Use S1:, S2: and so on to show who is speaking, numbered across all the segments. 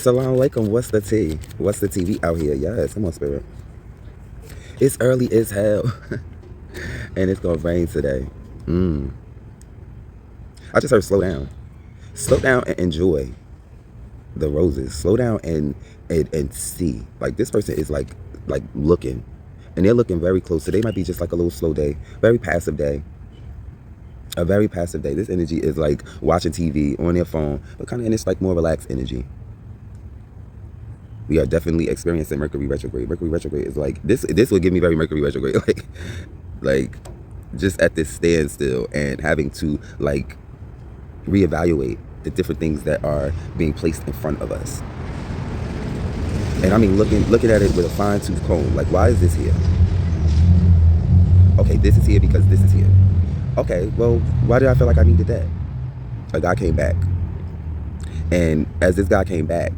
S1: Salam alaikum. What's the tea? What's the tea? We out here. Yes, come on, spirit. It's early as hell. And it's gonna rain today. I just heard slow down. Slow down and enjoy the roses. Slow down and see. Like this person is like looking. And they're looking very close. Today might be just like a little slow day. Very passive day. A very passive day. This energy is like watching TV on their phone, but kind of and it's like more relaxed energy. We are definitely experiencing Mercury retrograde. Mercury retrograde is like this. This would give me very Mercury retrograde, like just at this standstill and having to like reevaluate the different things that are being placed in front of us. And I mean, looking at it with a fine tooth comb. Like, why is this here? Okay, this is here because this is here. Okay, well, why did I feel like I needed that? A guy came back, and as this guy came back,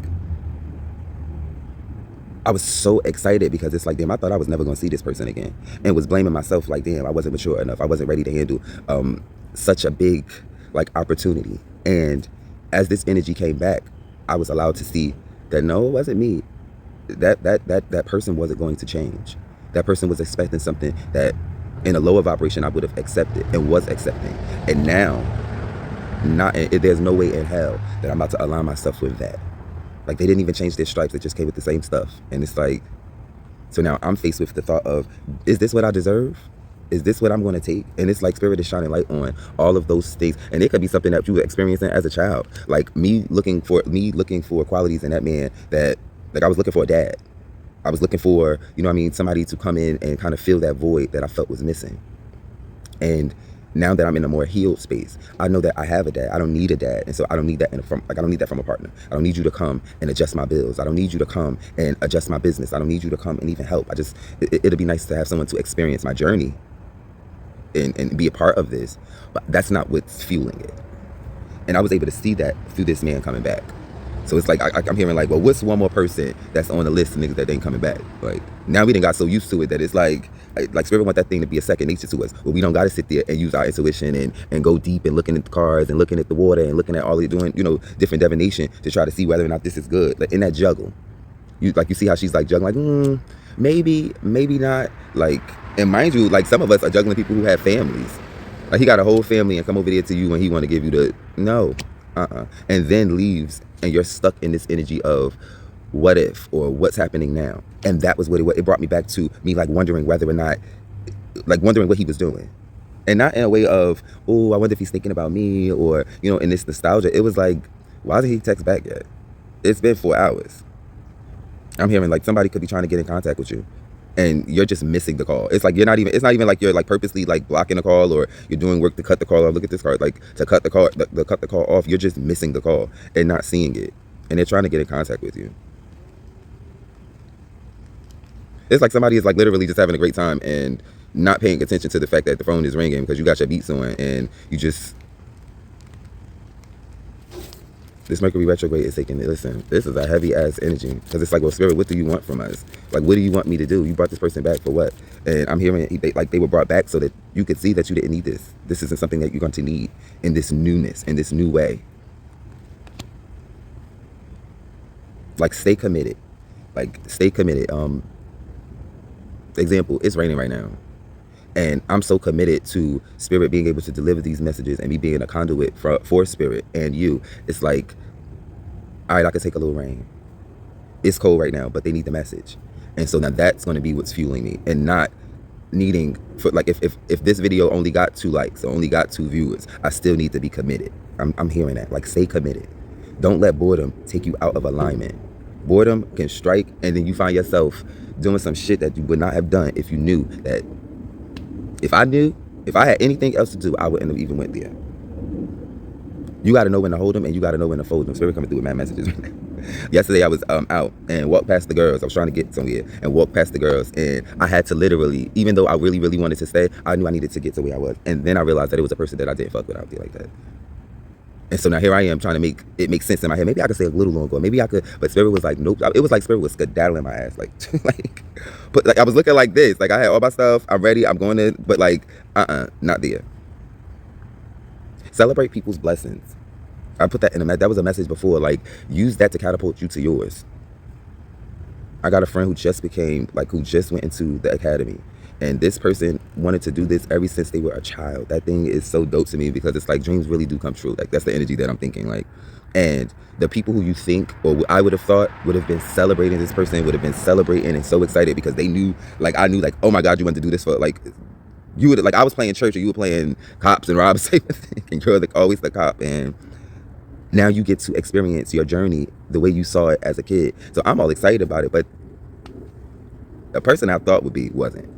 S1: I was so excited because it's like, damn, I thought I was never going to see this person again. And was blaming myself like, damn, I wasn't mature enough. I wasn't ready to handle such a big, like, opportunity. And as this energy came back, I was allowed to see that, no, it wasn't me. That person wasn't going to change. That person was expecting something that in a lower vibration I would have accepted and was accepting. And now, there's no way in hell that I'm about to align myself with that. Like, they didn't even change their stripes. They just came with the same stuff. And it's like, so now I'm faced with the thought of, is this what I deserve? Is this what I'm going to take? And it's like spirit is shining light on all of those things. And it could be something that you were experiencing as a child. Like me looking for qualities in that man that, like, I was looking for a dad. I was looking for, you know what I mean, somebody to come in and kind of fill that void that I felt was missing. And now that I'm in a more healed space, I know that I have a dad. I don't need a dad. And so I don't need that I don't need that from a partner. I don't need you to come and adjust my bills. I don't need you to come and adjust my business. I don't need you to come and even help. It'll be nice to have someone to experience my journey and be a part of this. But that's not what's fueling it. And I was able to see that through this man coming back. So it's like, I'm hearing like, well, what's one more person that's on the list of niggas that ain't coming back? Like, now we done got so used to it that it's like spirit want that thing to be a second nature to us. But we don't got to sit there and use our intuition and go deep and looking at the cards and looking at the water and looking at all the doing, you know, different divination to try to see whether or not this is good. Like in that juggle, you see how she's like juggling, like, maybe not. Like, and mind you, like some of us are juggling people who have families. Like he got a whole family and come over there to you and he want to give you the no, and then leaves. And you're stuck in this energy of what if or what's happening now. And that was what it brought me back to me, like wondering whether or not, like wondering what he was doing. And not in a way of, oh, I wonder if he's thinking about me or, you know, in this nostalgia. It was like, why didn't he text back yet? It's been 4 hours. I'm hearing like somebody could be trying to get in contact with you and you're just missing the call. It's like it's not even like you're like purposely like blocking the call or you're doing work to cut the call off. Look at this card, like to cut the call off. You're just missing the call and not seeing it. And they're trying to get in contact with you. It's like somebody is like literally just having a great time and not paying attention to the fact that the phone is ringing because you got your beats on and you just, this Mercury retrograde is taking it. Listen, this is a heavy ass energy because it's like, well, spirit, what do you want from us? Like, what do you want me to do? You brought this person back for what? And I'm hearing they were brought back so that you could see that you didn't need this. This isn't something that you're going to need in this newness, in this new way. Like, stay committed. Like, stay committed. Example, it's raining right now. And I'm so committed to spirit being able to deliver these messages and me being a conduit for spirit and you. It's like, all right, I could take a little rain. It's cold right now, but they need the message. And so now that's going to be what's fueling me and not needing for like, if this video only got 2 likes or only got 2 viewers, I still need to be committed. I'm hearing that. Like, stay committed. Don't let boredom take you out of alignment. Boredom can strike and then you find yourself doing some shit that you would not have done if you knew that. If I had anything else to do, I wouldn't have even went there. You got to know when to hold them and you got to know when to fold them. Spirit coming through with mad messages right now. Yesterday I was out and walked past the girls. I was trying to get somewhere and walked past the girls and I had to literally, even though I really, really wanted to stay, I knew I needed to get to where I was. And then I realized that it was a person that I didn't fuck with out there like that. And so now here I am trying to make it make sense in my head. Maybe I could stay a little longer. Maybe I could, but spirit was like, nope. It was like spirit was skedaddling my ass. Like, but like I was looking like this. Like I had all my stuff. I'm ready. I'm going to, but like, not there. Celebrate people's blessings. I put that in that was a message before. Like, use that to catapult you to yours. I got a friend who just went into the academy. And this person wanted to do this ever since they were a child. That thing is so dope to me because it's like dreams really do come true. Like, that's the energy that I'm thinking. Like, and the people who you think, or I would have thought would have been celebrating this person, would have been celebrating and so excited because they knew, like, I knew, like, oh my God, you want to do this for, like, you would, like, I was playing church or you were playing cops and robbers type of thing. And you're like always the cop. And now you get to experience your journey the way you saw it as a kid. So I'm all excited about it. But the person I thought would be wasn't.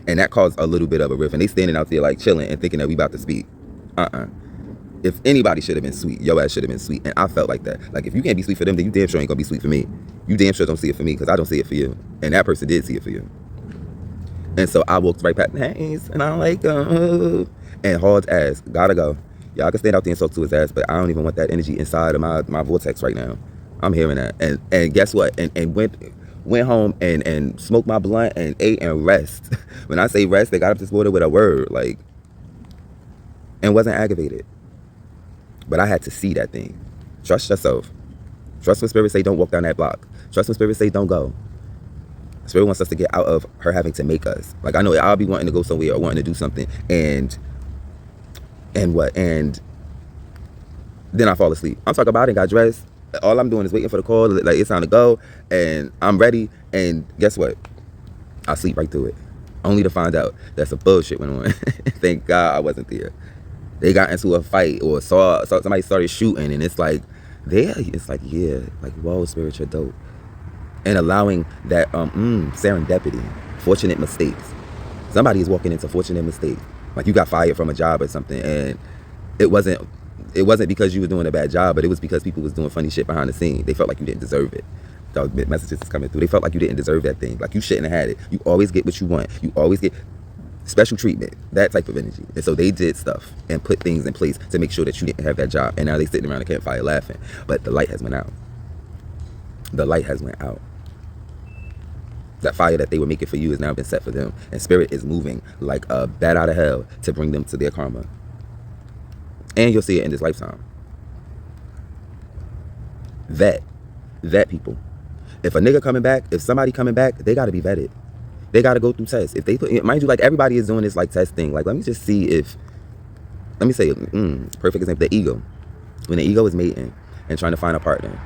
S1: And that caused a little bit of a rift. And they standing out there like chilling and thinking that we about to speak. If anybody should have been sweet, your ass should have been sweet. And I felt like that. Like, if you can't be sweet for them, then you damn sure ain't gonna be sweet for me. You damn sure don't see it for me because I don't see it for you. And that person did see it for you. And so I walked right past, hands, and I'm like, and Hard's ass, gotta go. Y'all can stand out there and talk to his ass, but I don't even want that energy inside of my vortex right now. I'm hearing that. And guess what? And went home and smoked my blunt and ate and rest. When I say rest, they got up this water with a word, like, and wasn't aggravated. But I had to see that thing. Trust yourself. Trust when Spirit say don't walk down that block. Trust when Spirit say don't go. Spirit wants us to get out of her having to make us. Like, I know I'll be wanting to go somewhere or wanting to do something, and then I fall asleep. I'm talking about it, got dressed. All I'm doing is waiting for the call. Like, it's time to go, and I'm ready. And guess what? I sleep right through it, only to find out that some bullshit went on. Thank God I wasn't there. They got into a fight or saw somebody started shooting, and it's like, yeah, like, whoa, Spirit, you're dope. And allowing that serendipity, fortunate mistakes. Somebody is walking into fortunate mistakes. Like, you got fired from a job or something, and it wasn't because you were doing a bad job, but it was because people was doing funny shit behind the scene. They felt like you didn't deserve it. Those messages is coming through. They felt like you didn't deserve that thing. Like, you shouldn't have had it. You always get what you want. You always get special treatment, that type of energy. And so they did stuff and put things in place to make sure that you didn't have that job. And now they sitting around the campfire laughing. But the light has went out. The light has went out. That fire that they were making for you has now been set for them. And Spirit is moving like a bat out of hell to bring them to their karma. And you'll see it in this lifetime. Vet people. If a nigga coming back, if somebody coming back, they got to be vetted. They got to go through tests. If they put, mind you, like, everybody is doing this like test thing. Like, let me say, perfect example, the ego. When the ego is mating and trying to find a partner,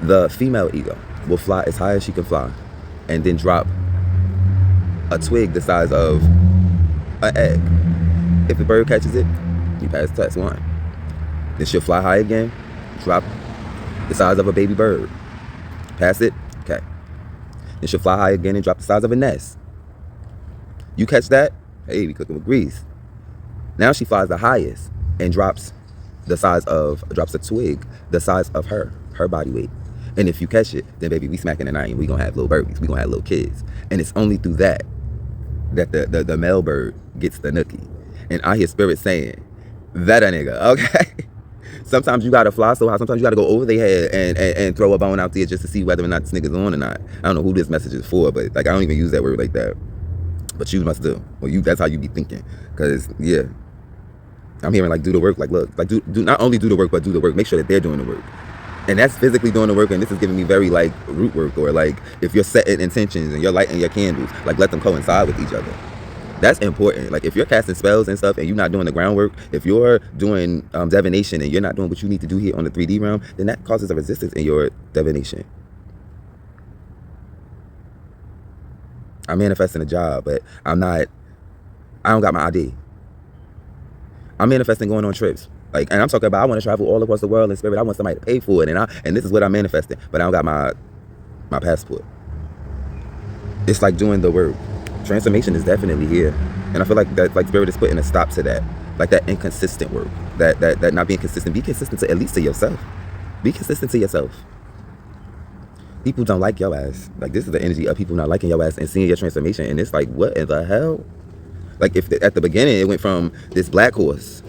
S1: the female ego will fly as high as she can fly and then drop a twig the size of an egg. If the bird catches it, you pass test 1. Then she'll fly high again, drop the size of a baby bird. Pass it, okay. Then she'll fly high again and drop the size of a nest. You catch that? Hey, we cooking with grease. Now she flies the highest and drops a twig the size of her body weight. And if you catch it, then baby, we smacking the night and we gonna have little babies. We gonna have little kids. And it's only through that the male bird gets the nookie. And I hear Spirit saying, that a nigga, okay? Sometimes you gotta fly so high. Sometimes you gotta go over their head and throw a bone out there just to see whether or not this nigga's on or not. I don't know who this message is for, but like, I don't even use that word like that. But you must do. Well, that's how you be thinking. Cause yeah, I'm hearing like, do the work. Like, look, like, do not only do the work, but do the work. Make sure that they're doing the work. And that's physically doing the work. And this is giving me very like root work, or like if you're setting intentions and you're lighting your candles, like let them coincide with each other. That's important. Like, if you're casting spells and stuff and you're not doing the groundwork, if you're doing divination and you're not doing what you need to do here on the 3D realm, then that causes a resistance in your divination. I'm manifesting a job, but I don't got my ID. I'm manifesting going on trips. Like, and I'm talking about, I want to travel all across the world in Spirit. I want somebody to pay for it, and this is what I'm manifesting, but I don't got my passport. It's like doing the work. Transformation is definitely here, and I feel like that, like, Spirit is putting a stop to that, like that inconsistent work, that not being consistent. Be consistent to at least to yourself. Be consistent to yourself. People don't like your ass. Like, this is the energy of people not liking your ass and seeing your transformation, and it's like, what in the hell? Like, if at the beginning it went from this black horse,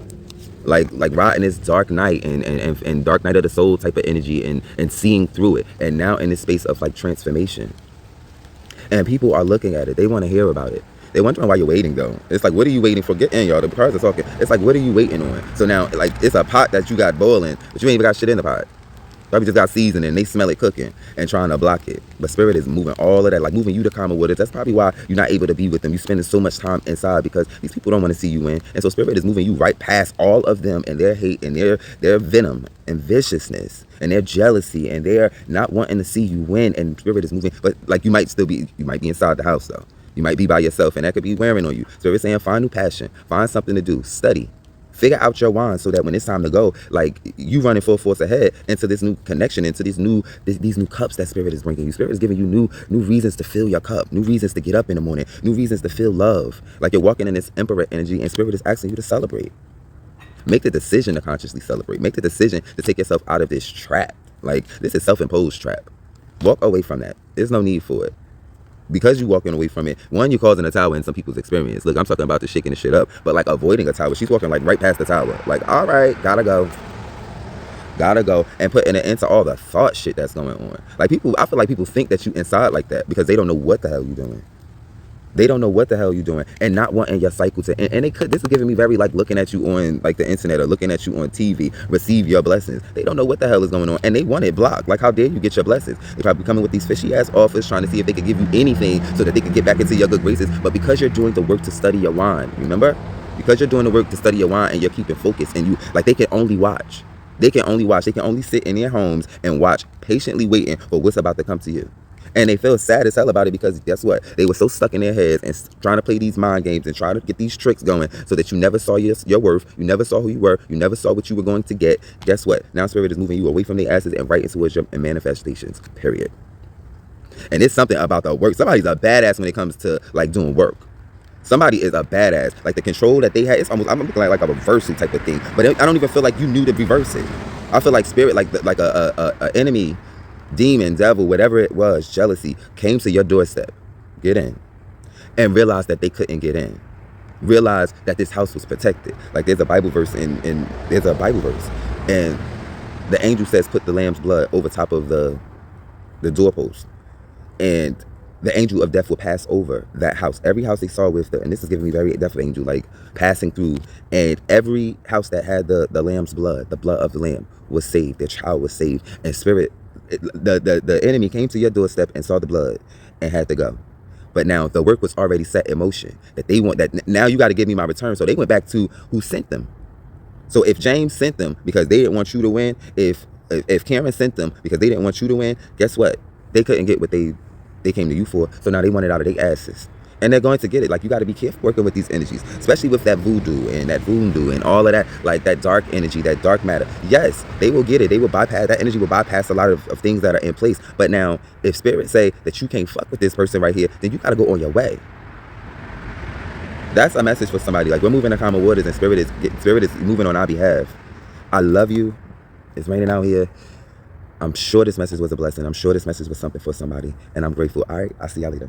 S1: like riding this dark night and dark night of the soul type of energy and seeing through it, and now in this space of like transformation. And people are looking at it. They want to hear about it. They're wondering why you're waiting though. It's like, what are you waiting for? Get in, y'all. The cards are talking. It's like, what are you waiting on? So now, like, it's a pot that you got boiling, but you ain't even got shit in the pot. Probably just got seasoning. They smell it cooking and trying to block it. But spirit is moving all of that, like moving you to calmer waters. That's probably why you're not able to be with them. You're spending so much time inside because these people don't want to see you win. And so spirit is moving you right past all of them and their hate and their venom and viciousness and their jealousy and their not wanting to see you win. And spirit is moving. But like you might be inside the house though. You might be by yourself and that could be wearing on you. Spirit saying find new passion. Find something to do. Study. Figure out your wine so that when it's time to go, like you running full force ahead into this new connection, into these new cups that spirit is bringing you. Spirit is giving you new reasons to fill your cup, new reasons to get up in the morning, new reasons to feel love. Like you're walking in this emperor energy and spirit is asking you to celebrate. Make the decision to consciously celebrate. Make the decision to take yourself out of this trap. Like this is self-imposed trap. Walk away from that. There's no need for it. Because you're walking away from it, one, you're causing a tower in some people's experience. Look, I'm talking about the shaking the shit up, but like avoiding a tower. She's walking like right past the tower. Like, all right, gotta go, and putting it into all the thought shit that's going on. Like I feel like people think that you inside like that because they don't know what the hell you're doing. They don't know what the hell you're doing and not wanting your cycle to and this is giving me very like looking at you on like the internet or looking at you on TV, receive your blessings. They don't know what the hell is going on and they want it blocked. Like how dare you get your blessings? They probably coming with these fishy ass offers trying to see if they can give you anything so that they can get back into your good graces. But because you're doing the work to study your wine, remember? Because you're doing the work to study your wine and you're keeping focus and you like they can only watch. They can only sit in their homes and watch, patiently waiting for what's about to come to you. And they feel sad as hell about it because guess what? They were so stuck in their heads and trying to play these mind games and try to get these tricks going so that you never saw your worth. You never saw who you were. You never saw what you were going to get. Guess what? Now spirit is moving you away from the asses and right into your manifestations, period. And it's something about the work. Somebody's a badass when it comes to like doing work. Somebody is a badass. Like the control that they had, it's almost, I'm looking like a reversal type of thing. But I don't even feel like you knew to reverse it. I feel like spirit, like a enemy, demon, devil, whatever it was, jealousy, came to your doorstep, get in, and realized that they couldn't get in. Realized that this house was protected. Like there's a Bible verse and the angel says put the lamb's blood over top of the doorpost. And the angel of death will pass over that house. Every house they saw with and this is giving me very death angel, like passing through. And every house that had the lamb's blood, the blood of the lamb, was saved. Their child was saved. And spirit, the enemy came to your doorstep and saw the blood and had to go. But now the work was already set in motion. That they want that now you got to give me my return. So they went back to who sent them. So if James sent them because they didn't want you to win, if Karen sent them because they didn't want you to win, guess what? They couldn't get what they came to you for. So now they want it out of their asses. And they're going to get it. Like you got to be careful working with these energies, especially with that voodoo and all of that, like that dark energy, that dark matter. Yes, they will get it. They will bypass, that energy will bypass a lot of things that are in place. But now if spirits say that you can't fuck with this person right here, then you got to go on your way. That's a message for somebody. Like we're moving to calmer waters and spirit is moving on our behalf. I love you. It's raining out here. I'm sure this message was a blessing. I'm sure this message was something for somebody. And I'm grateful. All right, I'll see y'all later.